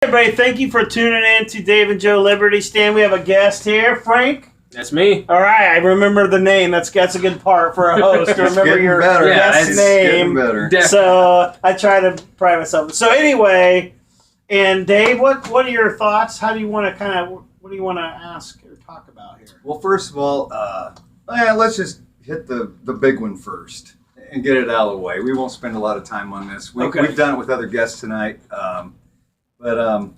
Everybody, thank you for tuning in to Dave and Joe Liberty Stand. We have a guest here, Frank. That's me. All right, I remember the name. That's a good part for a host to remember your guest's name. So I try to pride myself. So anyway, and Dave, what are your thoughts? How do you want to what do you want to ask or talk about here? Well, first of all, let's just hit the big one first and get it out of the way. We won't spend a lot of time on this. We've done it with other guests tonight. But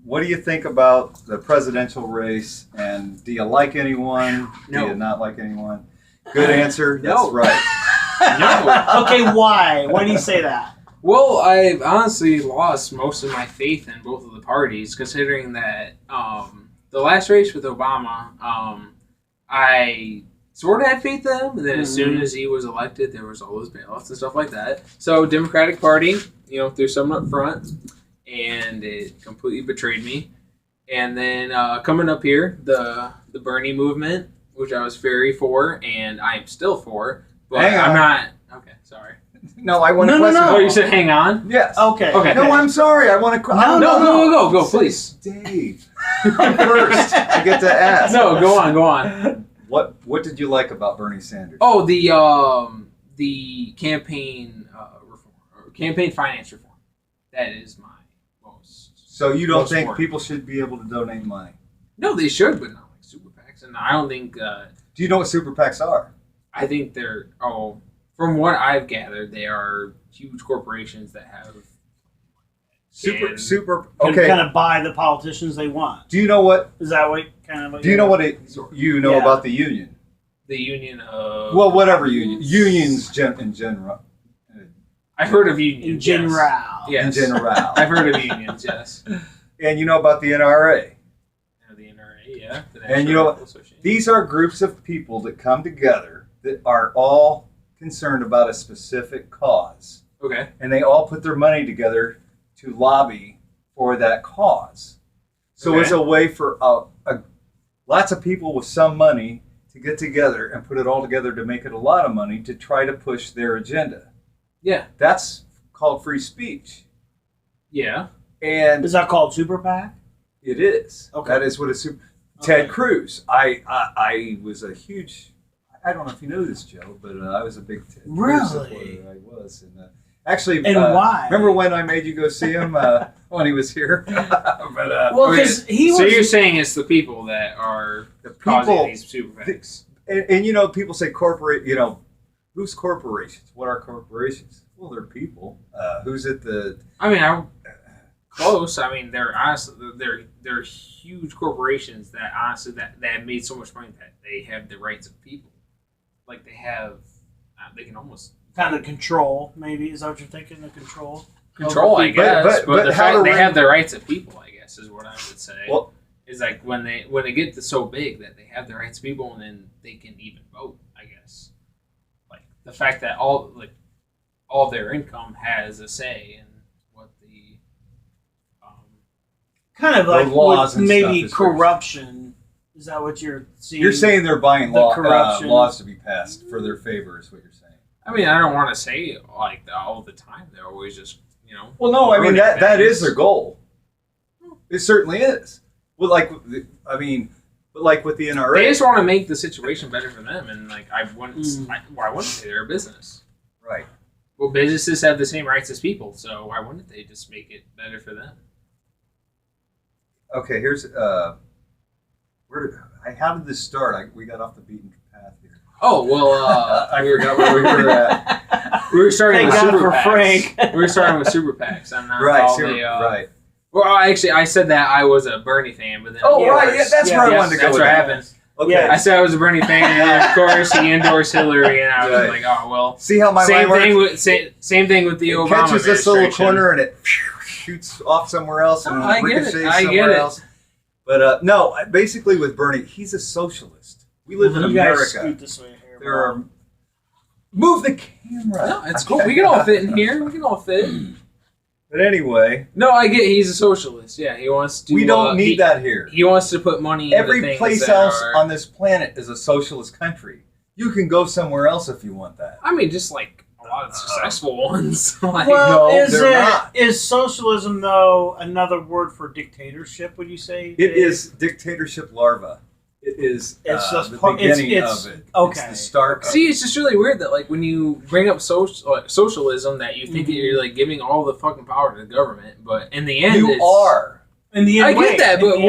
what do you think about the presidential race? And do you like anyone? No. Do you not like anyone? Good answer. No. That's right. No. Okay, why? Why do you say that? Well, I've honestly lost most of my faith in both of the parties, considering that the last race with Obama, I sort of had faith in him, and then as soon as he was elected, there was all those bailouts and stuff like that. So Democratic Party, threw something up front, and it completely betrayed me. And then coming up here, the Bernie movement, which I was very for, and I am still for, but I'm not. Okay, sorry. No, I want to question. Oh, you said hang on? Yes. Okay. No, I'm sorry. I want to. No, go, please. Dave. First, I get to ask. No, go on. What did you like about Bernie Sanders? Oh, the campaign reform, or campaign finance reform. That is my most. So you don't think important. people should be able to donate money? No, they should, but not like super PACs. And I don't think. Do you know what super PACs are? I think they're from what I've gathered, they are huge corporations that have super. Can Okay. kind of buy the politicians they want. Do you know what? Is that what kind of? What Do you know what about the union? The union of. Well, whatever union. Unions in general. I've heard of unions. In general. Yes. In general. I've heard of unions. Yes. And you know about the NRA. The NRA, yeah. And these are groups of people that come together that are all concerned about a specific cause. Okay. And they all put their money together to lobby for that cause. So it's a way for lots of people with some money to get together and put it all together to make it a lot of money to try to push their agenda. Yeah. That's called free speech. Yeah. And is that called super PAC? It is. Okay. That is what a super. Ted Cruz. I was a huge. I don't know if you know this, Joe, but I was a big Ted Cruz supporter. I was, and actually, and why? Remember when I made you go see him when he was here? Well, because he was. So you're saying it's the people that are causing these super PACs. And people say corporate. Who's corporations? What are corporations? Well, they're people. Who's at the? I mean, close. I mean, they're honestly they're huge corporations that honestly that have made so much money that they have the rights of people. Like they can almost kind of control. Maybe is that what you're thinking? The control. Control, I guess. But the fact they have the rights of people, I guess, is what I would say. Well, is like when they get to so big that they have the rights of people and then they can even vote. I guess. Like the fact that all their income has a say in what the kind of like laws and maybe corruption. Is that what you're seeing? You're saying they're buying laws to be passed for their favor, is what you're saying. I mean, I don't want to say like all the time. They're always just Well, no, I mean that is their goal. It certainly is. Well, like with the NRA, they just want to make the situation better for them, and like I wouldn't say they're a business, right? Well, businesses have the same rights as people, so why wouldn't they just make it better for them? Okay, here's how did this start? We got off the beaten path here. Oh well, I forgot where we were at. We were starting with super PACs. Frank. We were starting with super PACs. Right. Well, actually, I said that I was a Bernie fan, but then that's where I wanted to go. That's what happened. Okay. Yeah. I said I was a Bernie fan, and then of course he endorsed Hillary, and I was like, oh well. See how my same mind thing works? same thing with the Obama catches this little administration. corner and it shoots off somewhere else and ricochets somewhere else. But no, basically with Bernie, he's a socialist. We live in America. Scoot this way here, there are. Move the camera. No, it's cool. We can all fit in here. We can all fit. But anyway. No, I get he's a socialist. Yeah, he wants to. We don't need that here. He wants to put money into every place else on this planet is a socialist country. You can go somewhere else if you want that. I mean, just like a lot of successful ones. Like, well, not. Is socialism though another word for dictatorship? Would you say it is dictatorship larva? It is it's just the beginning of it. Okay. It's the start. See, it's just really weird that like when you bring up socialism, that you think that you're like giving all the fucking power to the government, but in the end, You are. In the end, I get that, but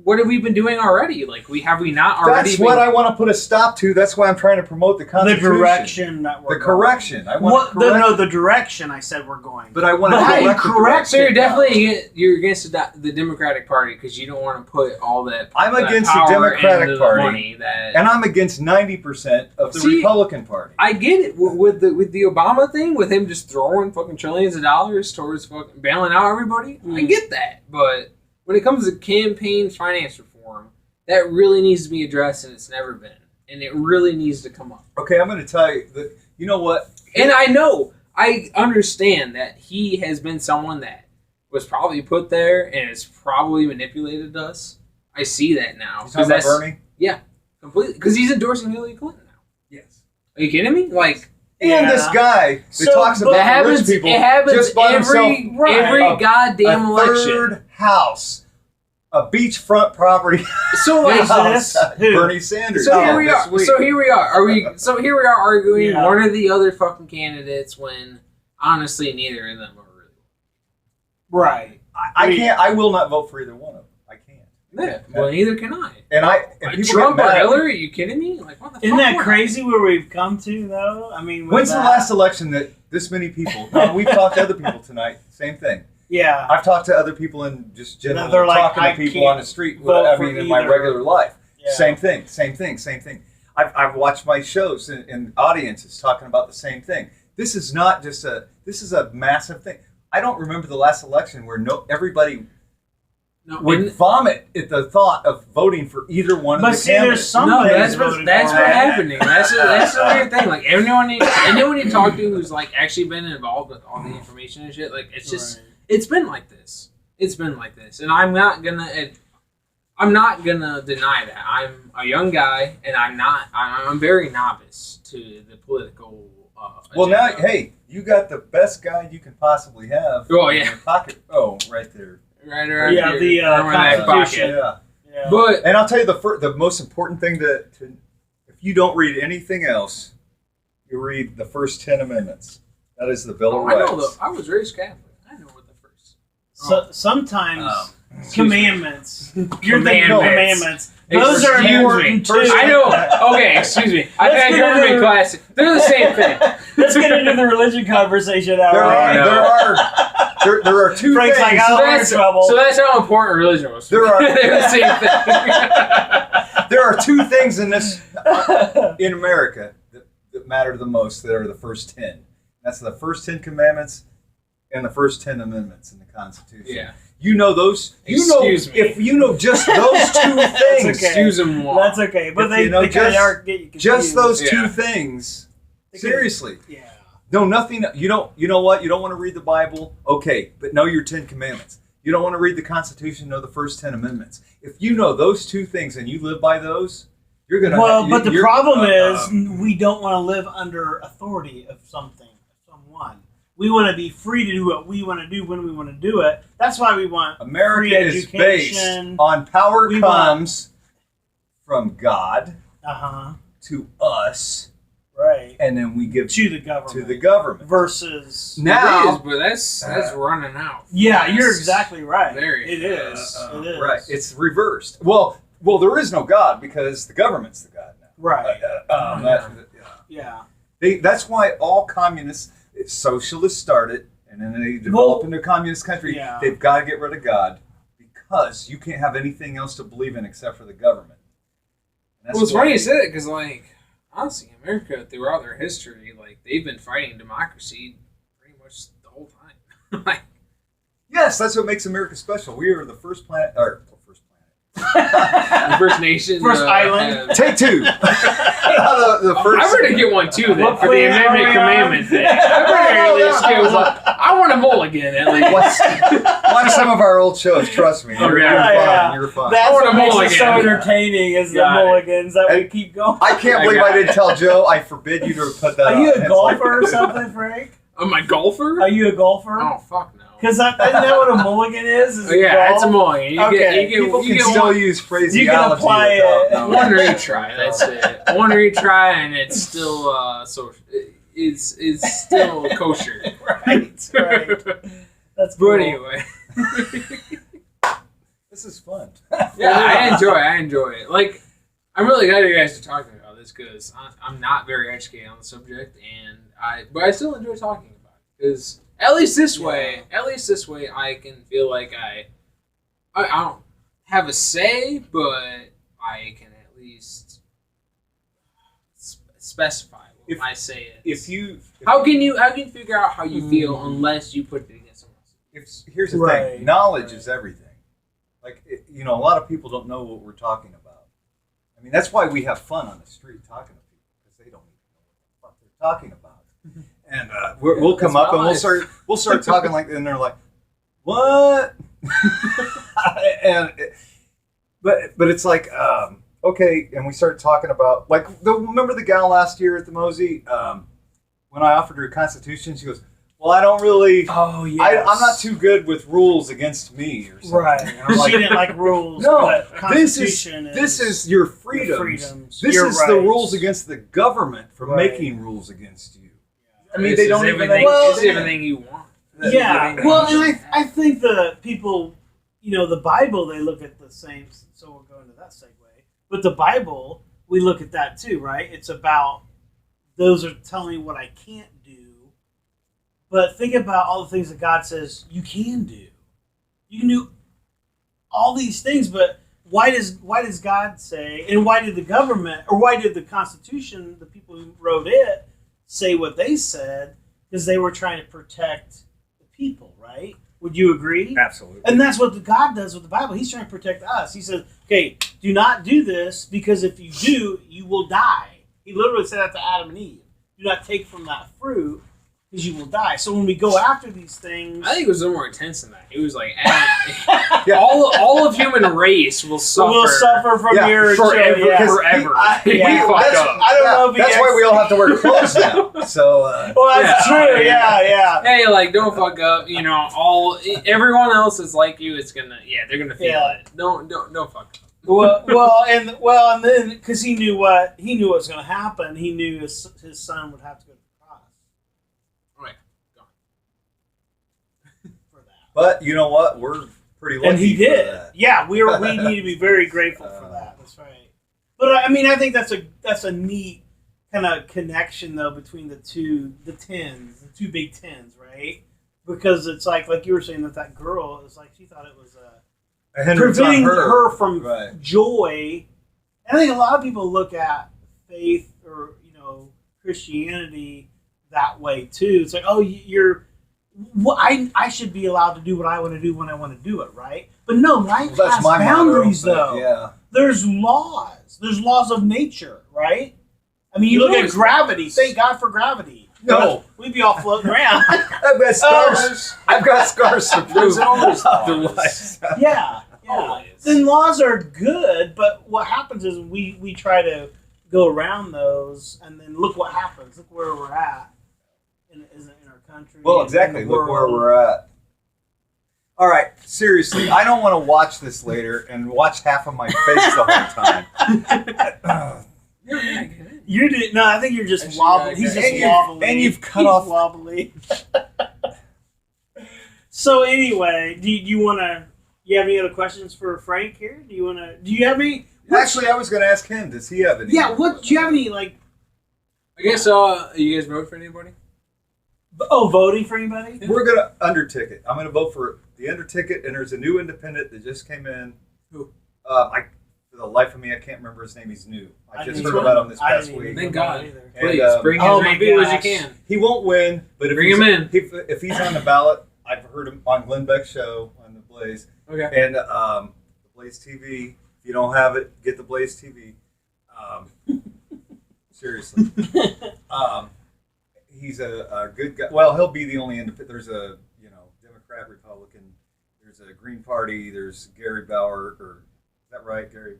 what have we been doing already? Like, we not already? That's what I want to put a stop to. That's why I'm trying to promote the Constitution. The direction that we're the correction. Going. I want to correct. the direction I said we're going. But I want to correct. So you're against the Democratic Party because you don't want to put all that. I'm against the Democratic Party, and I'm against 90% of the Republican Party. I get it with the Obama thing, with him just throwing fucking trillions of dollars towards fucking bailing out everybody. I get that, but when it comes to campaign finance reform, that really needs to be addressed, and it's never been. And it really needs to come up. Okay, I'm going to tell you that, you know what? And I understand that he has been someone that was probably put there and has probably manipulated us. I see that now. You talking about Bernie? Yeah, completely. Because he's endorsing Hillary Clinton now. Yes. Are you kidding me? Like... And this guy that talks about the rich people just bought every goddamn election. Third house, a beachfront property. So like Bernie Sanders. So here we are. So here we are arguing one of the other fucking candidates when honestly neither of them are really. Right. I can't. I will not vote for either one of them. I can't. Yeah. Well, neither can I. And Trump or Hillary? Are you kidding me? Like, what the fuck? Isn't that crazy where we've come to, though? I mean, when's the last election that this many people? We've talked to other people tonight. Same thing. Yeah. I've talked to other people and just generally talking to people on the street. In my regular life. Yeah. Same thing. I've watched my shows and audiences talking about the same thing. This is not just this is a massive thing. I don't remember the last election where everybody would vomit at the thought of voting for either one of the candidates. That's what's happening. That's the weird thing. Like anyone you talk to who's like actually been involved with all the information and shit, like it's just it's been like this. It's been like this, and I'm not gonna deny that. I'm a young guy, and I'm very novice to the political. Well, now, hey, you got the best guide you can possibly have. Oh yeah, in your pocket. Oh, right there. Right. Yeah, the Constitution. Yeah. But I'll tell you the most important thing to if you don't read anything else, you read the first 10 amendments. That is the Bill of Rights. I was raised Catholic. I know what the first. So sometimes commandments. You're thinking commandments. Those are important too. I know. Okay, excuse me. I've had government classes. They're the same thing. Let's get into the religion conversation now. There are two Frank's things. So that's how important religion was. They're the same thing. There are two things in America that matter the most. That are the first 10. That's the first 10 commandments and the first 10 amendments in the Constitution. Yeah. You know those. Excuse me. If you know just those two things. Excuse them. That's okay. But they kind of get you confused. Just those two things. Seriously. Yeah. No, nothing. You know what? You don't want to read the Bible. Okay, but know your 10 commandments. You don't want to read the Constitution. Know the first 10 amendments. If you know those two things and you live by those, you're gonna. But the problem is we don't want to live under authority of someone. We want to be free to do what we want to do when we want to do it. That's why we want America free is based on power comes from God to us. Right. And then we give to the government. Versus now, but that's running out. Yeah, you're exactly right. It is. Right. It's reversed. Well, there is no God because the government's the God now. Right. Yeah. That's why all communists, socialists started, and then they develop into a communist country. Yeah. They've got to get rid of God because you can't have anything else to believe in except for the government. Well, it's funny you say that because, like, honestly, America, throughout their history, like, they've been fighting democracy pretty much the whole time. Yes, that's what makes America special. We are the first planet, The First Nation. First island. Take two. the first. I'm going to get one too then for the Amendment Commandment thing. I'm going to at least get one. I want a mulligan at least. Watch some of our old shows. Trust me. You're fine. You're fine. That's what makes it so entertaining is the mulligans that we keep going. I can't believe I didn't tell Joe. I forbid you to put that on. Are you a golfer or something, Frank? Am I a golfer? Are you a golfer? Oh, fuck no. Because I know what a mulligan is. It's a mulligan. People can still use phraseology. You can apply it. One retry, that's it. One retry, and it's still social. It's still kosher. Right. That's cool. But anyway. This is fun. Yeah, I enjoy it. Like, I'm really glad you guys are talking about this because I'm not very educated on the subject, but I still enjoy talking about it because at least this way, I can feel like I don't have a say, but I can at least specify what my say is. How can you figure out how you feel unless you put it against someone else? Here's the thing: knowledge is everything. Like a lot of people don't know what we're talking about. I mean, that's why we have fun on the street talking to people because they don't even know what the fuck they're talking about. And we'll come up and we'll start talking like, and they're like, "What?" but it's like, okay, and we start talking about like remember the gal last year at the Mosey when I offered her a Constitution, she goes, "Well, I don't really. Oh yeah, I'm not too good with rules against me or something." Right. And I'm like, she didn't like rules. No, but Constitution this is your freedoms. This is the rules against the government from making rules against you. I mean, they don't even know. It's everything you want. Yeah. Well, and I think the people, the Bible, they look at the same. So we'll go into that segue. But the Bible, we look at that too, right? It's about those are telling me what I can't do. But think about all the things that God says you can do. You can do all these things, but why does God say, and why did the government, or why did the Constitution, the people who wrote it, say what they said? Because they were trying to protect the people, right? Would you agree? Absolutely. And that's what God does with the Bible. He's trying to protect us. He says, okay, do not do this, because if you do, you will die. He literally said that to Adam and Eve. Do not take from that fruit, because you will die. So when we go after these things, I think it was a little more intense than that. It was like all of human race will suffer. We'll suffer from your forever. I don't know if that's why we all have to wear clothes now. So well, that's true. Yeah. Hey, like, don't fuck up. Everyone else is like you. It's gonna they're gonna feel it. Don't fuck up. well, and then because he knew what was going to happen, he knew his son would have to go to the cross. Oh yeah, for that. But you know what? We're pretty lucky. And he did. For that. Yeah, we need to be very grateful for that. That's right. But I mean, I think that's a neat kind of connection though between the two big tens, right? Because it's like you were saying that girl, it's like she thought it was preventing her from joy. And I think a lot of people look at faith or Christianity that way too. It's like, oh, I should be allowed to do what I want to do when I want to do it, right? But no, life has boundaries though. Yeah. There's laws. There's laws of nature, right? I mean, you look at gravity. Thank God for gravity. No, we'd be all floating around. I've got scars. I've got scars to prove otherwise. Yeah. Then laws are good, but what happens is we try to go around those, and then look what happens. Look where we're at in our country. Well, exactly. Look where we're at. All right, seriously, I don't want to watch this later and watch half of my face the whole time. You're doing, no, I think you're just wobbly. He's just wobbly. And you've cut off wobbly. So anyway, do you have any other questions for Frank here? Do you have any? Actually, I was going to ask him. Does he have any? Yeah. Do you have any like? I guess. You guys vote for anybody? Oh, voting for anybody? Yeah. We're going to under-ticket. I'm going to vote for the under-ticket, and there's a new independent that just came in. Who? For the life of me, I can't remember his name. He's new. I just heard about him this past week. Thank God. Please bring as many people as you can. He won't win, but if bring him in. If he's on the ballot, I've heard him on Glenn Beck's show on the Blaze. Okay. And the Blaze TV If you don't have it, get the Blaze TV. Seriously. He's a good guy. Well, he'll be the only independent. There's a Democrat, Republican. There's a Green Party. There's Gary Bauer, or is that right? Gary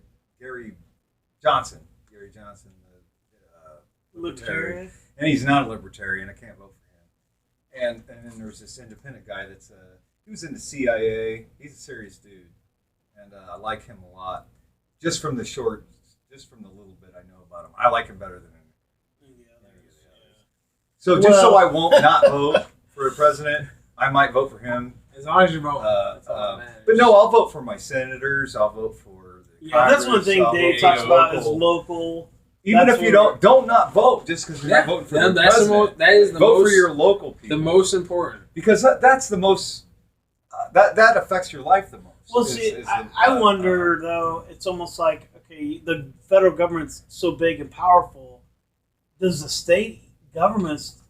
Johnson. Gary Johnson, the libertarian. And he's not a libertarian. I can't vote for him. And then there's this independent guy that's he was in the CIA. He's a serious dude, and I like him a lot. Just from the little bit I know about him, I like him better than any of the others. So just so I won't not vote for a president, I might vote for him. As long as you vote. That's all that matters. But no, I'll vote for my senators. I'll vote for the Congress. That's one thing Dave talks about is local. Even if you don't not vote just because you're not voting for the president. That is the vote for your local people. The most important. Because that's the most. That affects your life the most. Well, I wonder though. It's almost like the federal government's so big and powerful. Does the state governments?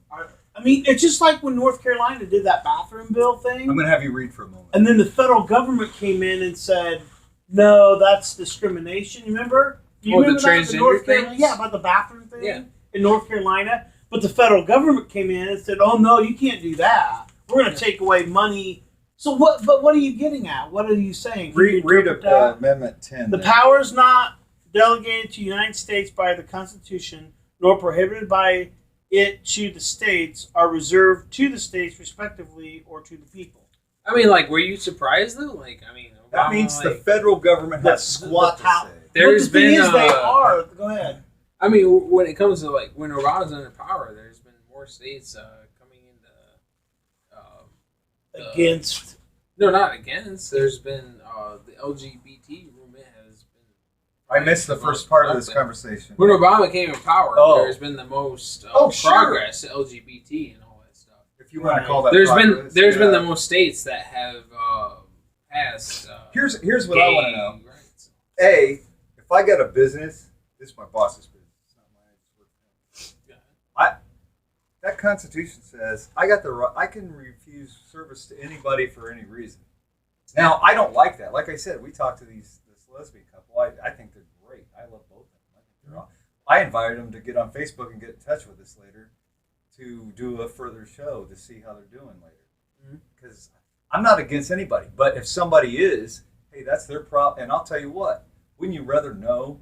It's just like when North Carolina did that bathroom bill thing. I'm going to have you read for a moment. And then the federal government came in and said, "No, that's discrimination." You remember? You remember the transgender thing? Yeah, about the bathroom thing in North Carolina. But the federal government came in and said, "Oh no, you can't do that. We're going to take away money." So what? But what are you getting at? What are you saying? Read Amendment 10. The power is not delegated to the United States by the Constitution, nor prohibited by it to the states, are reserved to the states respectively or to the people. Were you surprised though? Obama, that means the federal government has squat to say. There's been they are. Go ahead. When it comes to when Obama's under power, there's been more states coming into against. No, not against. There's been the LGBT movement has been. I missed the first part of this conversation. When Obama came in power, there's been the most progress to LGBT and all that stuff. If you want to call that, there's been the most states that have passed. Here's what I want to know. Rights. If I got a business, this is my boss's business. It's not mine. That Constitution says I got the right. I can refuse service to anybody for any reason. Now I don't like that. Like I said, we talked to this lesbian couple. I think they're great. I love both of them. I think they're I invited them to get on Facebook and get in touch with us later to do a further show to see how they're doing later. Because I'm not against anybody, but if somebody is, hey, that's their problem. And I'll tell you what, wouldn't you rather know?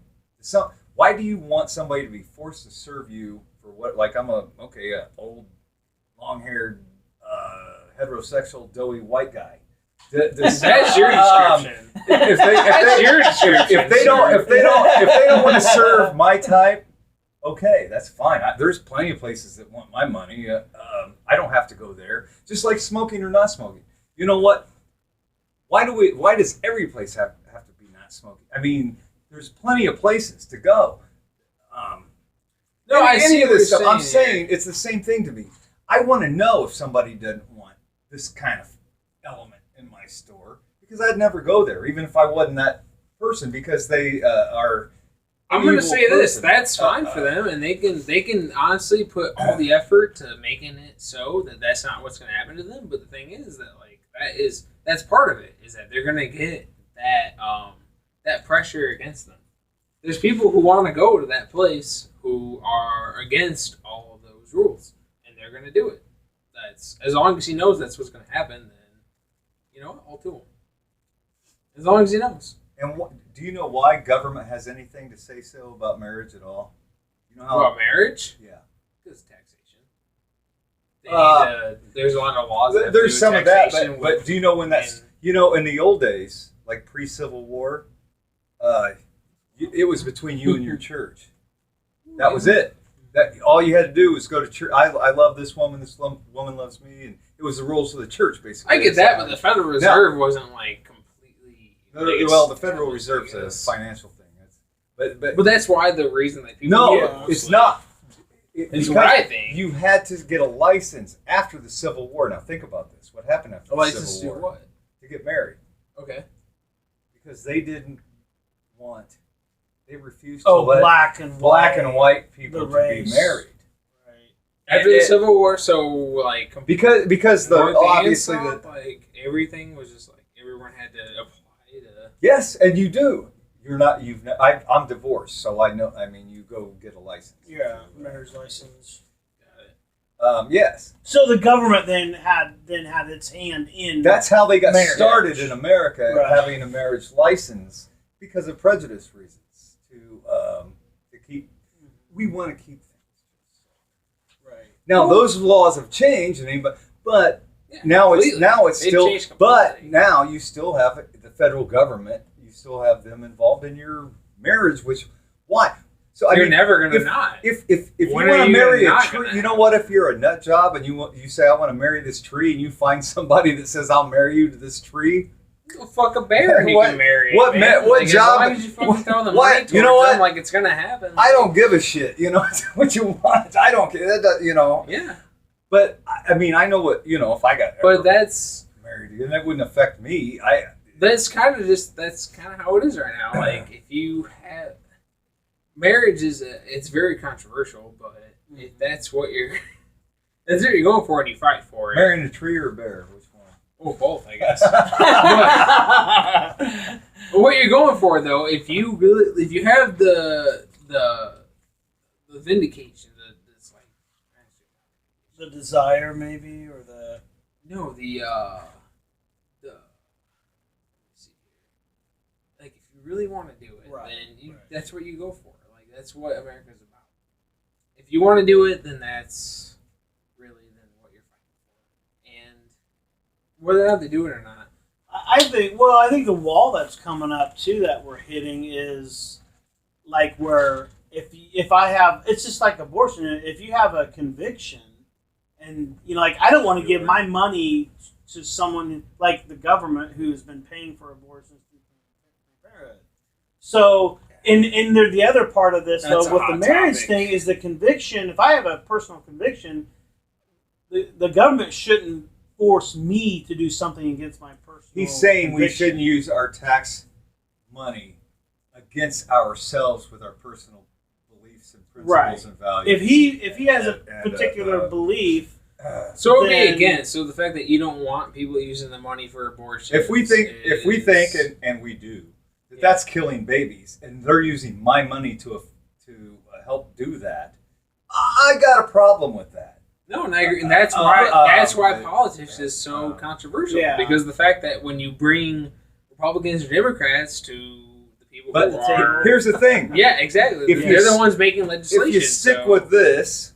Why do you want somebody to be forced to serve you for what? Like I'm a old, long-haired, heterosexual, doughy white guy. That's your description. If they don't want to serve my type, okay, that's fine. There's plenty of places that want my money. I don't have to go there. Just like smoking or not smoking. You know what? Why does every place have to be not smoking? I mean, there's plenty of places to go. I see of this stuff. Saying, I'm saying it's the same thing to me. I want to know if somebody doesn't want this kind of element in my store because I'd never go there, even if I wasn't that person, because they are. I'm going to say this: that's fine for them, and they can honestly put all the effort to making it so that that's not what's going to happen to them. But the thing is that that's part of it is that they're going to get that pressure against them. There's people who want to go to that place who are against all of those rules, and they're going to do it. That's as long as he knows that's what's going to happen. Then all to him. As long as he knows. And do you know why government has anything to say so about marriage at all? You know how about marriage? Yeah, because taxation. There's a lot of laws. There's some of that, but do you know when that's? In the old days, like pre-Civil War, it was between you and your church. That was it. That all you had to do was go to church. I love this woman. This woman loves me, and it was the rules of the church, basically. I get that, but the Federal Reserve wasn't completely. Well, the Federal Reserve's a financial thing. But that's why the reason that people. No, it's not. It's what I think. You had to get a license after the Civil War. Now think about this. What happened after the Civil War? To what? To get married. Okay. Because they didn't want. They refused to let black and white people to be married. Right. After the Civil War, because obviously everything was just everyone had to apply to. Yes, and you do. you're not. I'm divorced, so I know. I mean, you go get a license. Yeah, marriage license. Yes. So the government then had its hand in. That's how they got marriage. started in America, Right. having a marriage license because of prejudice reasons. To keep, we want to keep things. Right. Now those laws have changed, but now it's still. But now you still have the federal government. You still have them involved in your marriage. Which why? So you're never gonna not. If you want to marry a tree, you know what? If you're a nut job and you say I want to marry this tree, and you find somebody that says I'll marry you to this tree, go fuck a bear and you can marry. What job? Why did you fucking throw the money you know what? Like it's gonna happen. I don't give a shit. You know what you want. I don't care. You know. Yeah. But I mean, I know what if I got. But that's married, and that wouldn't affect me. That's kind of how it is right now. Like if you have. Marriage it's very controversial, but if that's what you're going for and you fight for it. Marrying a tree or a bear, which one? Oh, both, I guess. but what you're going for though, if you have the vindication, it's like the desire maybe or the like if you really want to do it, then that's what you go for. That's what America's about. If you want to do it, then that's really what you're fighting for. And whether or not they do it or not. I think the wall that's coming up too that we're hitting is like where if I have, it's just like abortion. If you have a conviction, and like I don't want to give my money to someone like the government who's been paying for abortions through Planned Parenthood. So. And the other part of this, though, with the marriage thing is the conviction. If I have a personal conviction, the government shouldn't force me to do something against my personal He's saying conviction. We shouldn't use our tax money against ourselves with our personal beliefs and principles and values. If he has a particular belief... So the fact that you don't want people using the money for abortion... If we think, and we do, that's killing babies, and they're using my money to help do that. I got a problem with that. No, and I agree. And that's why politics is so controversial. Yeah. Because the fact that when you bring Republicans or Democrats to the people who are... Here's the thing. Yeah, exactly. They're the ones making legislation. If you stick with this,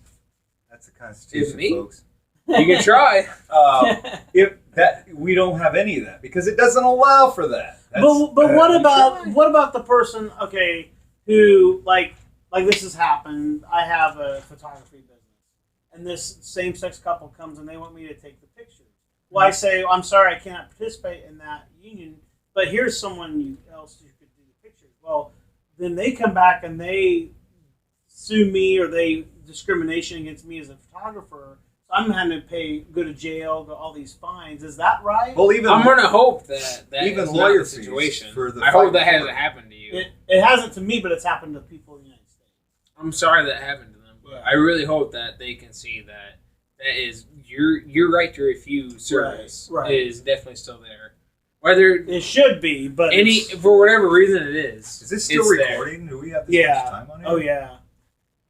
that's the Constitution, folks. You can try. We don't have any of that because it doesn't allow for that. But what about the person who like this has happened? I have a photography business, and this same-sex couple comes and they want me to take the pictures. Well, I say I'm sorry, I cannot participate in that union, but here's someone else who could do the pictures. Well, then they come back and they sue me or they discrimination against me as a photographer. I'm having to go to jail, all these fines. Is that right? Well, I'm going to hope that even is lawyer not the situation. I hope that hasn't happened to you. It hasn't to me, but it's happened to people in the United States. I'm sorry that happened to them, but I really hope that they can see that is your right to refuse service is definitely still there. Whether it should be, but for whatever reason it is. Is this still recording? There. Do we have this much time on it? Oh yeah.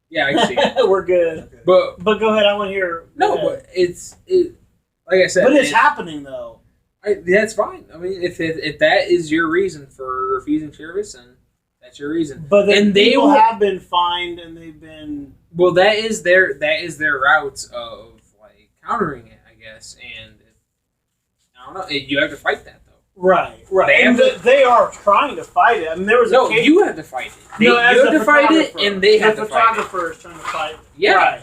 Yeah, I can see it. We're good. Okay. But go ahead. I want to hear. But it's like I said. But it's happening though. That's fine. I mean, if that is your reason for refusing service, and that's your reason. But people have been fined, and they've been. Well, that is their routes of like countering it, I guess. And I don't know. You have to fight that. Right. They are trying to fight it. I mean, there was a case. You have to fight it. You have to fight it, and they have to fight it. The photographer is trying to fight it. Yeah, right.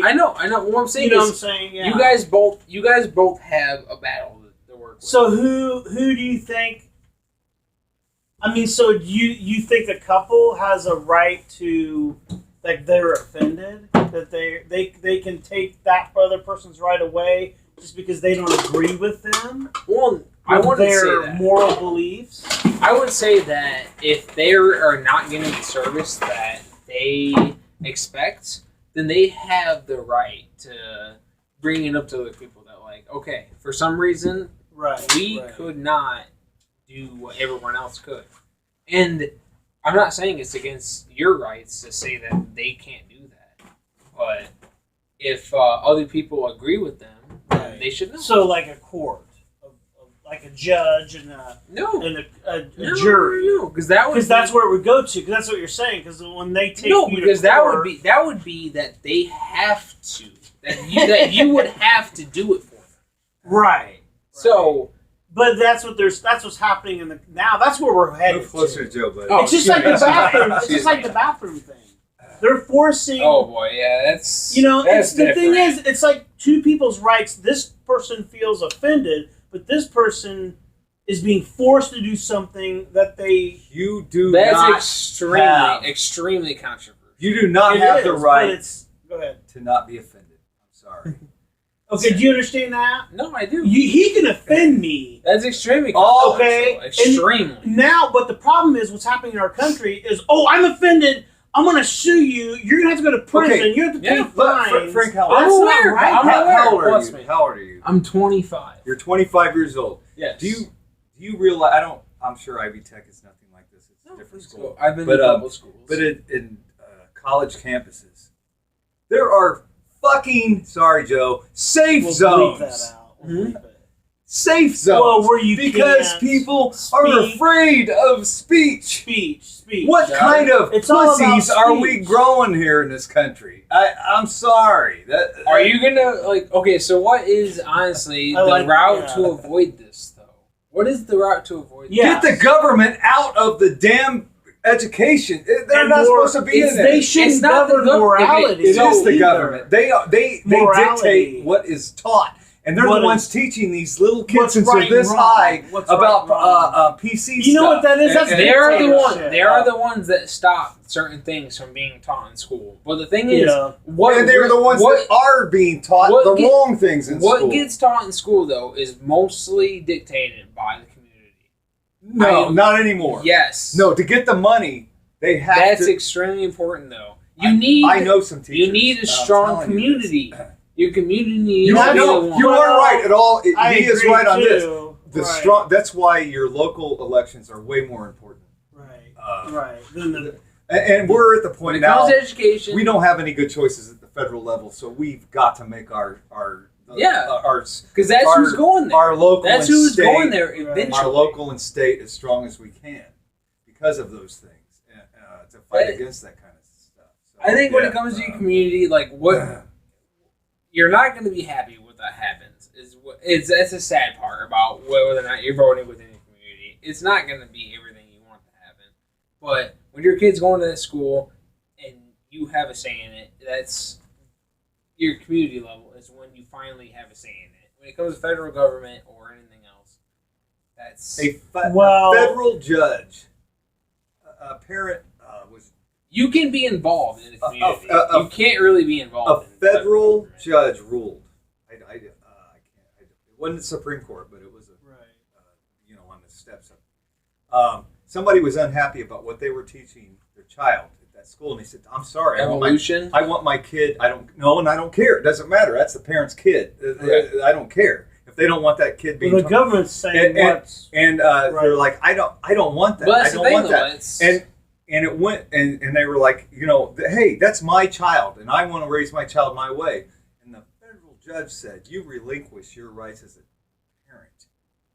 I know. What I'm saying what I'm saying? Yeah. You guys both have a battle to work with. So who do you think? I mean, so do you think the couple has a right to, like, they're offended that they can take that other person's right away just because they don't agree with them? Well. I wouldn't say that. Moral beliefs? I would say that if they are not getting the service that they expect, then they have the right to bring it up to other people that, like, okay, for some reason, we could not do what everyone else could. And I'm not saying it's against your rights to say that they can't do that, but if other people agree with them, then they should know. So, like a court, like a judge and a jury. No, because that's where it would go to. Because that's what you're saying. Because when they take because that would be that they have to that you would have to do it for them. Right. So. But that's what's happening in now. That's where we're headed. Move closer to Joe, buddy. It's just like the bathroom. It's just like the bathroom thing. They're forcing. Oh boy, yeah, that's the thing is, it's like two people's rights. This person feels offended, but this person is being forced to do something that they extremely controversial. You do not have the right go ahead. to not be offended. I'm sorry. Okay, do you understand that? No, I do. He can offend me. That's extremely controversial. Okay. Extremely. Now, but the problem is what's happening in our country is, I'm offended. I'm going to sue you. You're going to have to go to prison. Okay. You have to pay fines. Frank, I'm aware. Right. How old are you? I'm 25. You're 25 years old. Yes. Do you realize? I'm sure Ivy Tech is nothing like this. It's a different school. I've been to public schools. But in college campuses, there are fucking, sorry, Joe, safe zones. Bleep that out. We'll bleep it. Safe zones. Well, where you because people are afraid of speech. What kind of pussies are we growing here in this country? I'm sorry. Are you gonna okay? So what is honestly the route to avoid this, though? What is the route to avoid this? Get the government out of the damn education. They're not supposed to be in there. They shouldn't govern morality. It is the government. They dictate what is taught. And they're the ones teaching these little kids since they're this high about PC stuff. You know what that is? They are the ones that stop certain things from being taught in school. But the thing is, and they're the ones that are being taught the wrong things in school. What gets taught in school, though, is mostly dictated by the community. No, not anymore. Yes. No, to get the money, they have That's extremely important, though. I know some teachers. You need a strong community. Your community needs you are right at all. He is right on this. That's why your local elections are way more important. Right. And we're at the point now. Education, we don't have any good choices at the federal level, so we've got to make our because that's who's going there. Our local that's and who's state, going there eventually. Our local and state as strong as we can because of those things to fight against that kind of stuff. So, I think when it comes to your community, you're not going to be happy with that happens. That's a sad part about whether or not you're voting within your community. It's not going to be everything you want to happen. But when your kid's going to that school and you have a say in it, that's your community level is when you finally have a say in it. When it comes to federal government or anything else, that's a federal judge. A parent was. You can be involved in the community. You can't really be involved. A federal judge ruled. I can't. It wasn't the Supreme Court, but it was on the steps of. Somebody was unhappy about what they were teaching their child at that school, and they said, "I'm sorry, evolution. I want my kid. I don't care. It doesn't matter. That's the parent's kid. I don't care if they don't want that kid being." The government's saying they're like, I don't want that. I don't want that. And it went, and they were like, hey, that's my child, and I want to raise my child my way. And the federal judge said, you relinquish your rights as a parent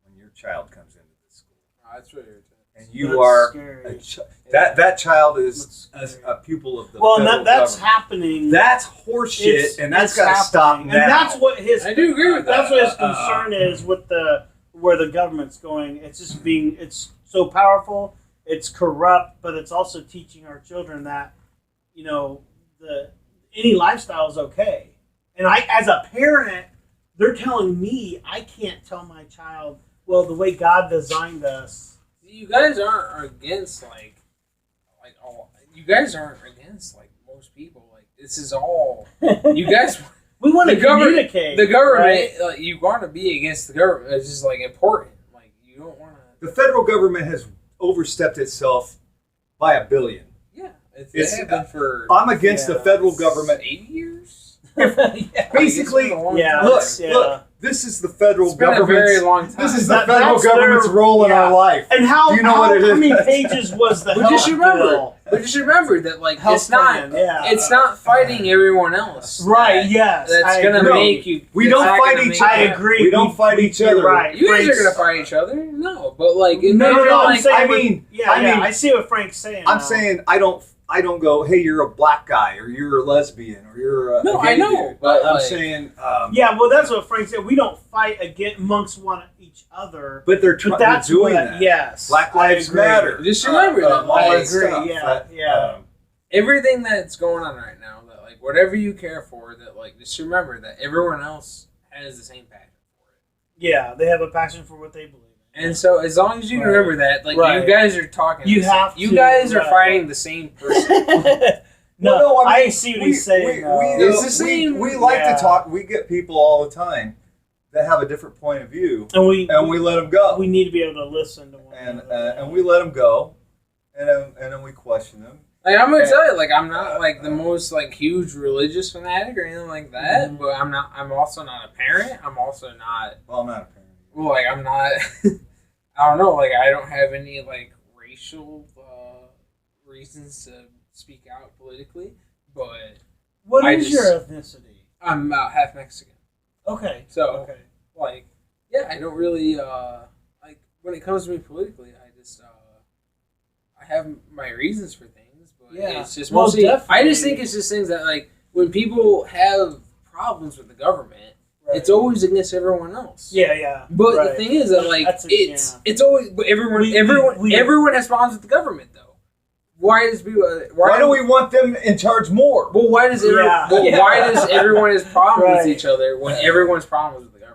when your child comes into the school. Oh, that's really irritating. And you are that child is a pupil of the federal that's government. Happening. That's horseshit, and that's got to stop now. And that's what I do agree with that. That's what his concern is with where the government's going. It's just it's so powerful. It's corrupt, but it's also teaching our children that, any lifestyle is okay. And as a parent, they're telling me I can't tell my child, well, the way God designed us. You guys aren't against you guys aren't against most people. This is all you guys. We want to communicate. The government, right? You want to be against the government. It's just important. You don't want to. The federal government has overstepped itself by $1 billion. Yeah, it's happened for. I'm against the federal government. 80 years. Basically, look. This is the federal It's been government's. a very long time. This is the federal government's role in our life. And Do you know what it is? how many pages was the health bill? But just remember that, like, Health it's not, plan, yeah. it's not fighting everyone else. Right? Yes, That's gonna make you. We don't fight each other. I agree. We don't fight each other. Right? You guys are gonna fight each other. No, but like, No. I'm saying. I mean, I see what Frank's saying. I'm saying I don't go, hey, you're a black guy, or you're a lesbian, or you're a No, gay I know, dude. but I'm like, saying, yeah, well, that's what Frank said. We don't fight amongst each other. but they're That's doing what, that. yes, Black I Lives agree. Matter. Just remember that. All I that agree. stuff. Yeah. Everything that's going on right now, that like whatever you care for, that like just remember that everyone else has the same passion for it. Yeah, they have a passion for what they believe in. And so as long as you remember that, like you guys are talking, You guys are fighting the same person. No, I see what he's saying. It's the same. We like to talk. We get people all the time that have a different point of view, and we let them go. We need to be able to listen to one another. And we let them go, and then we question them. Like I'm gonna tell you, like I'm not like the most like huge religious fanatic or anything like that, but I'm not. I'm also not a parent. I'm also not. Well, I'm not a parent. Well, like I'm not. I don't know. Like I don't have any like racial reasons to speak out politically, but what is your ethnicity? I'm half Mexican. Okay. So like yeah, I don't really like when it comes to me politically. I just I have my reasons for things. Yeah, it's just mostly. I just think it's just things that like when people have problems with the government, it's always against everyone else. Yeah. But the thing is that like it's always. But everyone has problems with the government though. Why does people? Why do we want them in charge more? Well, why does why does everyone has problems with each other when everyone's problems with the government?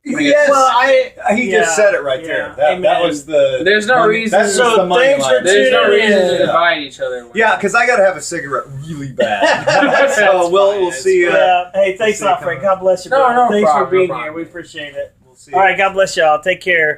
Yes. Well, he just said it right there. That was the. There's no reason. That's just the money line. There's no reason to divide each other. Yeah, because I got to have a cigarette really bad. So we'll see. Hey, thanks a lot, Frank. God bless you, bro. Thanks for being here. We appreciate it. We'll see. All right, God bless y'all. Take care.